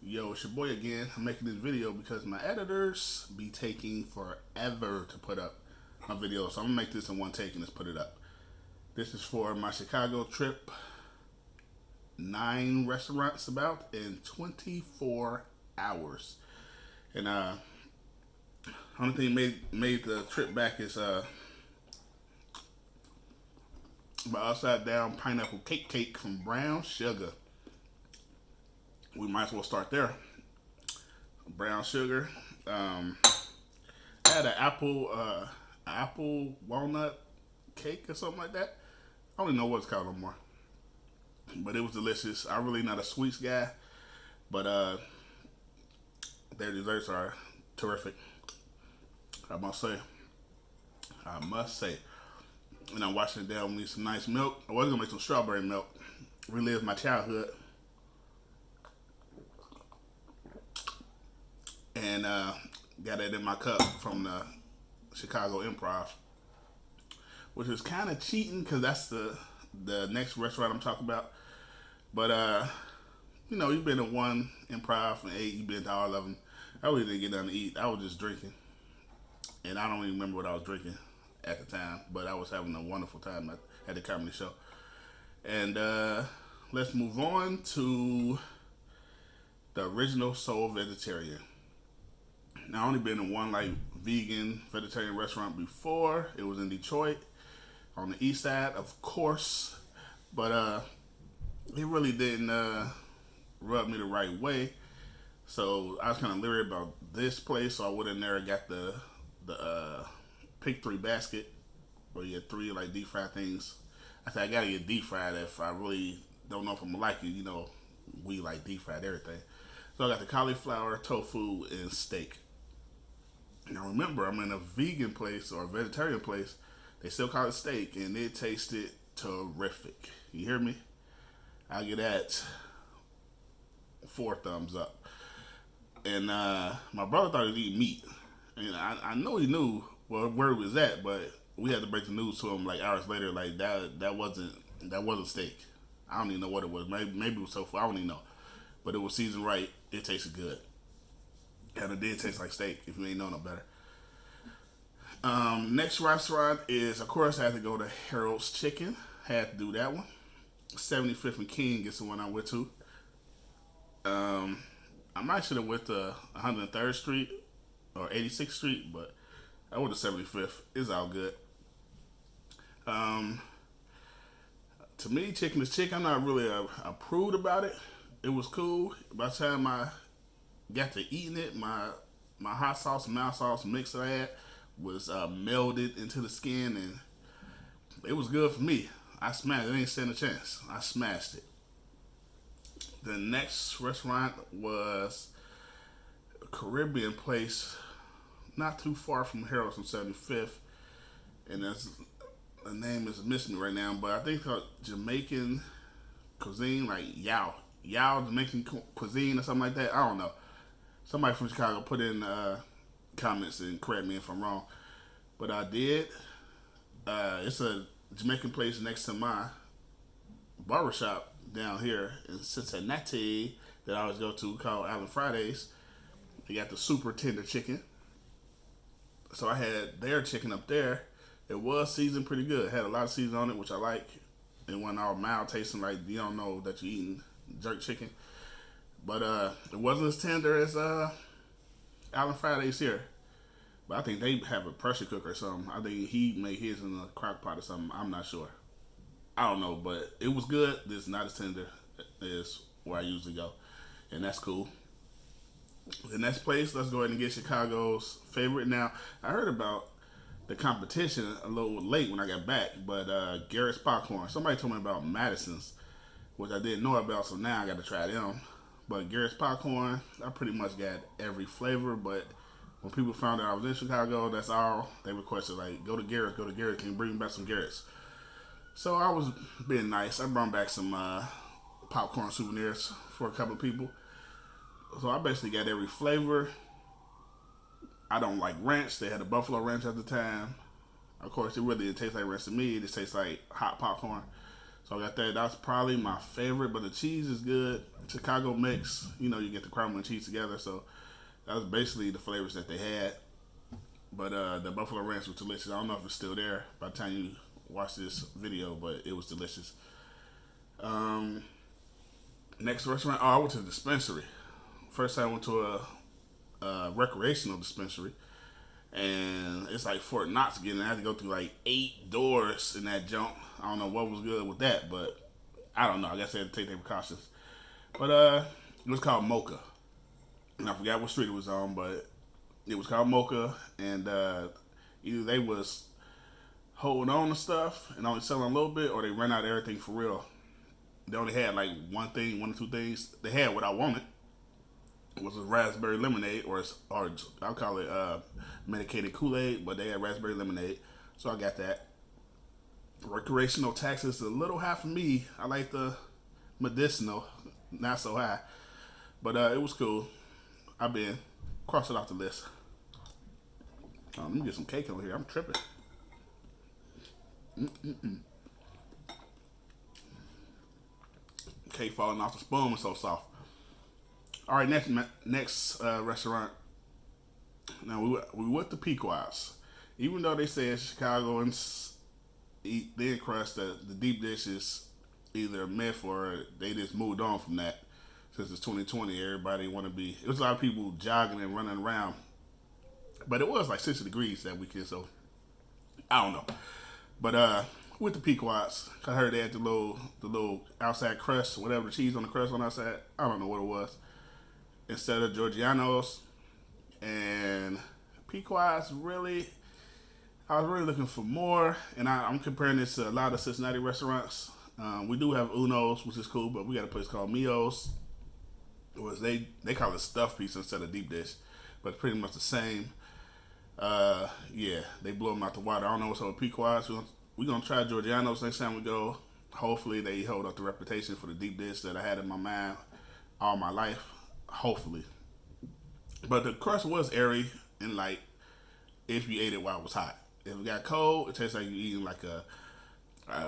Yo, it's your boy again. I'm making this video because my editors be taking forever to put up my videos. So I'm gonna make this in one take and just put it up. This is for my Chicago trip. 9 restaurants about in 24 hours. And only thing made the trip back is my upside down pineapple cake from Brown Sugar. We might as well start there. Brown sugar. I had an apple walnut cake or something like that. I don't even know what it's called no more, but it was delicious. I'm really not a sweets guy, but their desserts are terrific. I must say. And I'm washing it down with some nice milk. I was gonna make some strawberry milk. Relive my childhood. And got it in my cup from the Chicago Improv, which is kind of cheating because that's the next restaurant I'm talking about. But you've been to one Improv and ate. You've been to all of them. I really didn't get nothing to eat. I was just drinking, and I don't even remember what I was drinking at the time. But I was having a wonderful time at the comedy show. And let's move on to the original Soul Vegetarian. Now, I only been in one vegan vegetarian restaurant before. It was in Detroit, on the east side, of course. But it really didn't rub me the right way. So I was kind of leery about this place. So I went in there and got the pick 3 basket, where you get 3 deep fried things. I said I gotta get deep fried if I really don't know if I'm gonna like it. We like deep fried everything. So I got the cauliflower, tofu, and steak. Now remember, I'm in a vegan place or a vegetarian place. They still call it steak, and it tasted terrific. You hear me? I give that 4 thumbs up. And my brother thought he'd eat meat, and I know he knew where it was at, but we had to break the news to him hours later. That wasn't steak. I don't even know what it was. Maybe it was tofu. I don't even know, but it was seasoned right. It tasted good. And it did taste like steak, if you ain't know no better. Next restaurant is, of course, I had to go to Harold's Chicken. Had to do that one. 75th and King is the one I went to. I might should have went to 103rd Street or 86th Street, but I went to 75th. It's all good. To me, chicken is chicken. I'm not really a prude about it. It was cool. By the time I got to eating it, my hot sauce and mild sauce mix that I had was melded into the skin, and it was good for me. I smashed it. I ain't stand a chance. I smashed it. The next restaurant was a Caribbean place not too far from Harold's on 75th, and the name is missing me right now, but I think it's called Jamaican cuisine, Yao Jamaican cuisine or something like that. I don't know. Somebody from Chicago put in comments and correct me if I'm wrong, but I did. It's a Jamaican place next to my barbershop down here in Cincinnati that I always go to, called Island Fridays. They got the super tender chicken. So I had their chicken up there. It was seasoned pretty good. It had a lot of seasoning on it, which I like. It wasn't all mild tasting like you don't know that you're eating jerk chicken. But it wasn't as tender as Island Fridays here. But I think they have a pressure cooker or something. I think he made his in a crock pot or something. I'm not sure. I don't know, but it was good. It's not as tender as where I usually go. And that's cool. The next place, let's go ahead and get Chicago's favorite. Now, I heard about the competition a little late when I got back, but Garrett's Popcorn. Somebody told me about Madison's, which I didn't know about, so now I got to try them. But Garrett's Popcorn, I pretty much got every flavor, but when people found out I was in Chicago, that's all they requested, go to Garrett's, can you bring back some Garrett's? So I was being nice. I brought back some popcorn souvenirs for a couple of people. So I basically got every flavor. I don't like ranch. They had a buffalo ranch at the time. Of course, it really didn't taste like ranch to me. It just tastes like hot popcorn. So I got that. That's probably my favorite, but the cheese is good. Chicago mix, you get the caramel and cheese together. So that was basically the flavors that they had. But the buffalo ranch was delicious. I don't know if it's still there by the time you watch this video, but it was delicious. Next restaurant, I went to the dispensary. First time I went to a recreational dispensary, and it's like Fort Knox again. I had to go through like 8 doors in that jump. I don't know what was good with that, but I don't know. I guess they had to take their precautions. But it was called Mocha, and I forgot what street it was on, but it was called Mocha, and either they was holding on to stuff and only selling a little bit, or they ran out of everything for real. They only had like one or two things. They had what I wanted. It was a raspberry lemonade, or I'll call it medicated Kool-Aid, but they had raspberry lemonade, so I got that. Recreational tax is a little high for me. I like the medicinal, not so high, but it was cool. I've been cross it off the list. Let me get some cake over here. I'm tripping. Cake falling off the spoon was so soft. All right, next restaurant. Now we went to Pequot's. Even though they say Chicagoans eat thin crust, the deep dish is either a myth or they just moved on from that. Since it's 2020, everybody want to be. It was a lot of people jogging and running around, but it was like 60 degrees that weekend, so I don't know. But with the Pequots, I heard they had the little outside crust, whatever the cheese on the crust on the outside. I don't know what it was. Instead of Georgiano's and Pequots, I was really looking for more, and I'm comparing this to a lot of Cincinnati restaurants. We do have Uno's, which is cool, but we got a place called Mio's. They call it stuffed pizza instead of deep dish, but pretty much the same. Yeah, they blow them out the water. I don't know what's up with Pequots. We're gonna try Georgiano's next time we go. Hopefully they hold up the reputation for the deep dish that I had in my mind all my life. Hopefully. But the crust was airy and light if you ate it while it was hot. If it got cold, it tastes like you're eating like a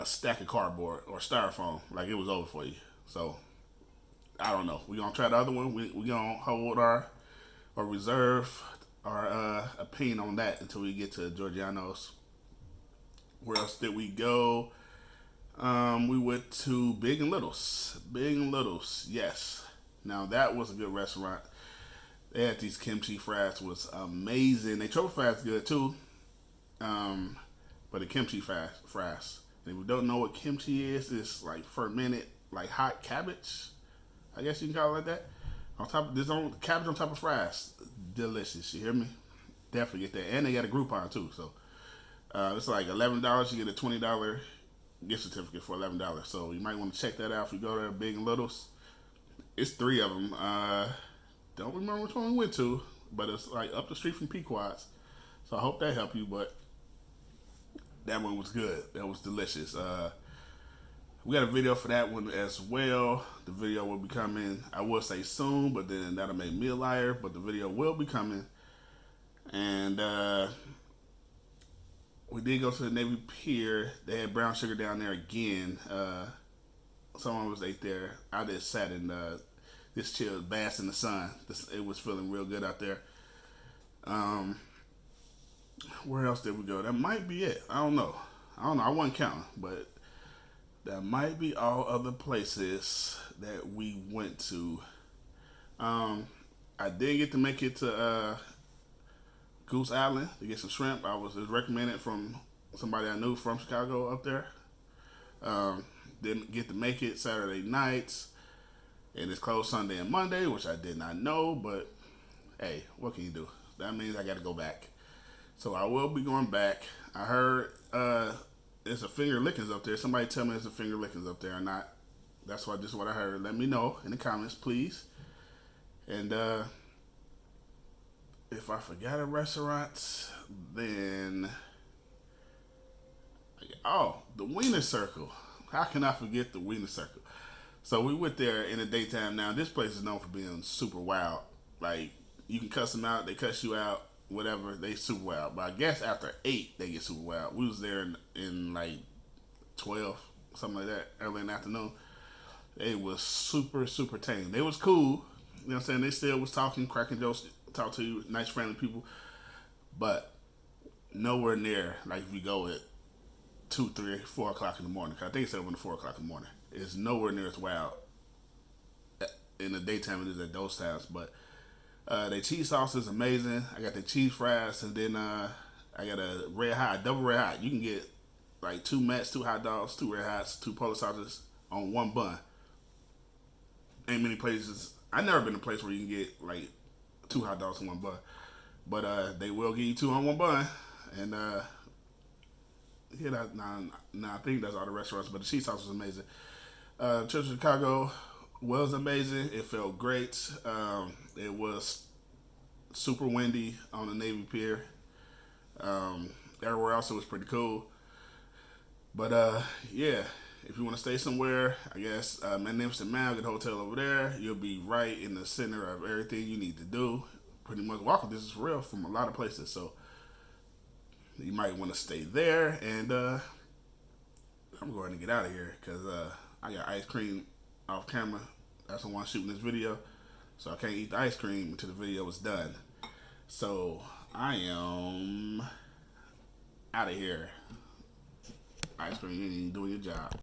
stack of cardboard or styrofoam. Like it was over for you. So, I don't know. We're going to try the other one. We're going to hold or reserve our opinion on that until we get to Georgiano's. Where else did we go? We went to Big and Little's. Big and Little's, yes. Now that was a good restaurant. They had these kimchi fries, was amazing. They truffle fries good too, but the kimchi fries. And if you don't know what kimchi is, it's like fermented, like hot cabbage. I guess you can call it like that. On top of this, cabbage on top of fries, delicious. You hear me? Definitely get that, and they got a Groupon too. So it's like $11. You get a $20 gift certificate for $11. So you might want to check that out if you go to Big and Little's. It's 3 of them. Don't remember which one we went to, but it's like up the street from Pequot's. So I hope that helped you, but that one was good. That was delicious. We got a video for that one as well. The video will be coming, I will say soon, but then that'll make me a liar, but the video will be coming. And we did go to the Navy Pier. They had brown sugar down there again. Someone was ate there. I just sat in this chill, bask in the sun. It was feeling real good out there. Where else did we go? That might be it. I don't know. I wasn't counting, but that might be all other places that we went to. I did get to make it to Goose Island to get some shrimp. It was recommended from somebody I knew from Chicago up there. Didn't get to make it Saturday nights, and it's closed Sunday and Monday, which I did not know, but hey, what can you do? That means I got to go back. So I will be going back. I heard there's a Finger Lickings up there. Somebody tell me there's a Finger Lickings up there or not. That's just what I heard. Let me know in the comments, please. And if I forgot a restaurant, then the Wiener Circle. How can I forget the Wiener Circle? So we went there in the daytime. Now this place is known for being super wild. Like you can cuss them out, they cuss you out, whatever. They super wild. But I guess after 8 they get super wild. We was there in like 12, something like that, early in the afternoon. They was super, super tame. They was cool. You know what I'm saying? They still was talking, cracking jokes, talk to you, nice, friendly people. But nowhere near like if you go at 2, 3, 4 o'clock in the morning. 'Cause I think it's open at 4 o'clock in the morning. It's nowhere near as wild in the daytime it is at those times. But their cheese sauce is amazing. I got the cheese fries, and then I got a red hot, double red hot. You can get like 2 mats, 2 hot dogs, 2 red hots, 2 polar sausages on 1 bun. Ain't many places. I've never been to a place where you can get like 2 hot dogs in 1 bun, but they will give you 2 on 1 bun, and yeah, I think that's all the restaurants. But the cheese sauce was amazing. Church of Chicago was amazing. It felt great. It was super windy on the Navy Pier. Everywhere else it was pretty cool. But yeah, if you want to stay somewhere, I guess Magnificent Mile, get a hotel over there. You'll be right in the center of everything you need to do. Pretty much walking distance for real from a lot of places. So you might want to stay there. And I'm going to get out of here because I got ice cream off camera. That's the one shooting this video. So I can't eat the ice cream until the video is done. So I am out of here. Ice cream, you ain't doing your job.